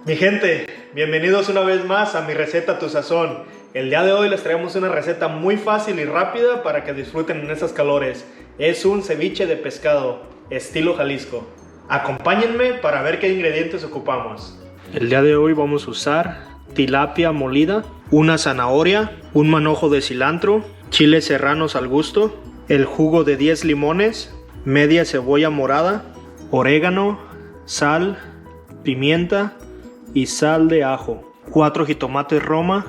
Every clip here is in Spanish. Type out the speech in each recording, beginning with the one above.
Mi gente, bienvenidos una vez más a mi receta Tu Sazón. El día de hoy les traemos una receta muy fácil y rápida para que disfruten en esas calores. Es un ceviche de pescado, estilo Jalisco. Acompáñenme para ver qué ingredientes ocupamos. El día de hoy vamos a usar tilapia molida, una zanahoria, un manojo de cilantro, chiles serranos al gusto, el jugo de 10 limones, media cebolla morada, orégano, sal, pimienta y sal de ajo, 4 jitomates Roma.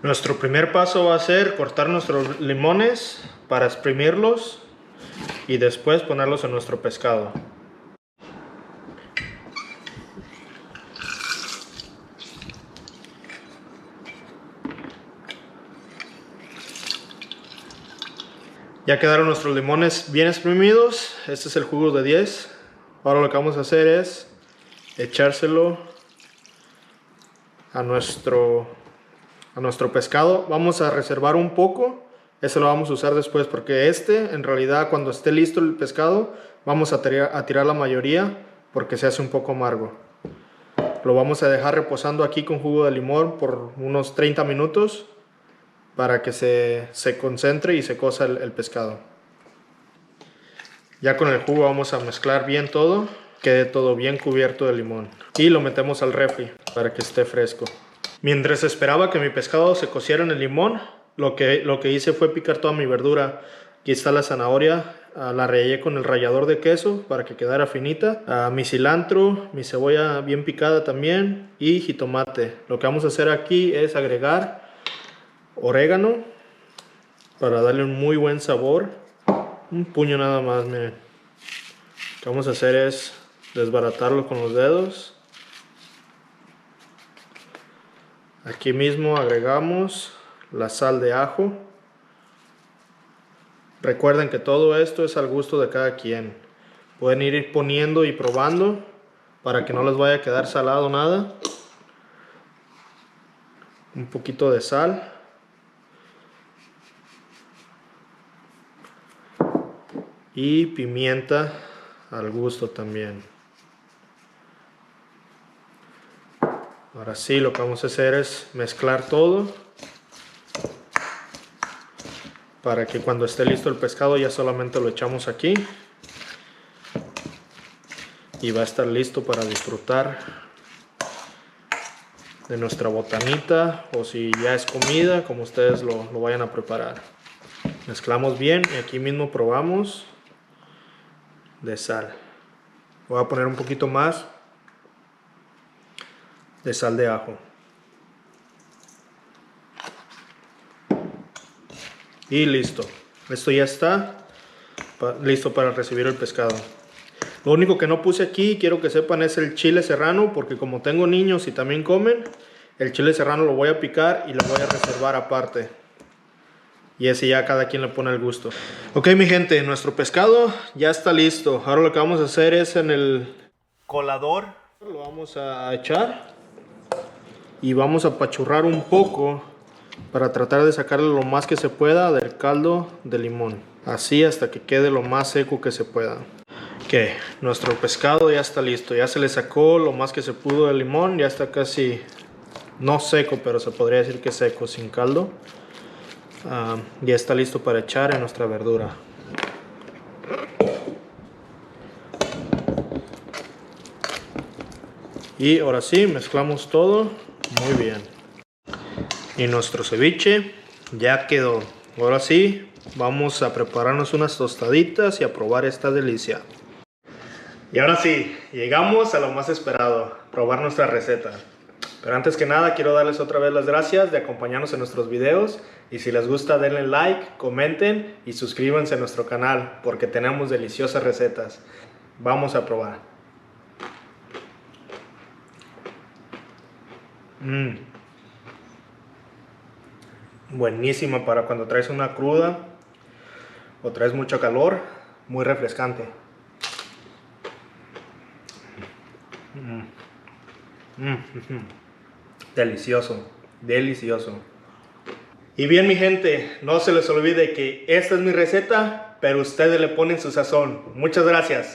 Nuestro primer paso va a ser cortar nuestros limones para exprimirlos y después ponerlos en nuestro pescado. Ya quedaron nuestros limones bien exprimidos. Este es el jugo de 10. Ahora lo que vamos a hacer es echárselo a nuestro pescado. Vamos a reservar un poco. Ese lo vamos a usar después porque en realidad cuando esté listo el pescado vamos a tirar la mayoría porque se hace un poco amargo. Lo vamos a dejar reposando aquí con jugo de limón por unos 30 minutos para que se concentre y se cosa el pescado. Ya con el jugo vamos a mezclar bien todo, quede todo bien cubierto de limón y lo metemos al refri para que esté fresco. Mientras esperaba que mi pescado se cociera en el limón, lo que hice fue picar toda mi verdura. Aquí está la zanahoria, la rallé con el rallador de queso para que quedara finita, mi cilantro, mi cebolla bien picada también y jitomate. Lo que vamos a hacer aquí es agregar orégano para darle un muy buen sabor, un puño nada más. Miren, lo que vamos a hacer es desbaratarlo con los dedos. Aquí mismo agregamos la sal de ajo. Recuerden que todo esto es al gusto de cada quien. Pueden ir poniendo y probando para que no les vaya a quedar salado nada. Un poquito de sal. Y pimienta al gusto también. Ahora sí, lo que vamos a hacer es mezclar todo para que cuando esté listo el pescado ya solamente lo echamos aquí y va a estar listo para disfrutar de nuestra botanita, o si ya es comida, como ustedes lo vayan a preparar. Mezclamos bien y aquí mismo probamos de sal. Voy a poner un poquito más de sal de ajo. Y listo. Esto ya está listo para recibir el pescado. Lo único que no puse aquí, quiero que sepan, es el chile serrano, porque como tengo niños y también comen, el chile serrano lo voy a picar y lo voy a reservar aparte. Y ese ya cada quien le pone el gusto. Ok, mi gente, nuestro pescado ya está listo. Ahora lo que vamos a hacer es en el colador lo vamos a echar y vamos a apachurrar un poco para tratar de sacarle lo más que se pueda del caldo de limón. Así hasta que quede lo más seco que se pueda. Ok, nuestro pescado ya está listo. Ya se le sacó lo más que se pudo del limón. Ya está casi, no seco, pero se podría decir que seco, sin caldo. Ya está listo para echar en nuestra verdura. Y ahora sí, mezclamos todo muy bien. Y nuestro ceviche ya quedó. Ahora sí, vamos a prepararnos unas tostaditas y a probar esta delicia. Y ahora sí, llegamos a lo más esperado, probar nuestra receta. Pero antes que nada quiero darles otra vez las gracias de acompañarnos en nuestros videos. Y si les gusta, denle like, comenten y suscríbanse a nuestro canal porque tenemos deliciosas recetas. Vamos a probar. Buenísima para cuando traes una cruda o traes mucho calor, muy refrescante. Delicioso, delicioso. Y bien, mi gente, no se les olvide que esta es mi receta, pero ustedes le ponen su sazón. Muchas gracias.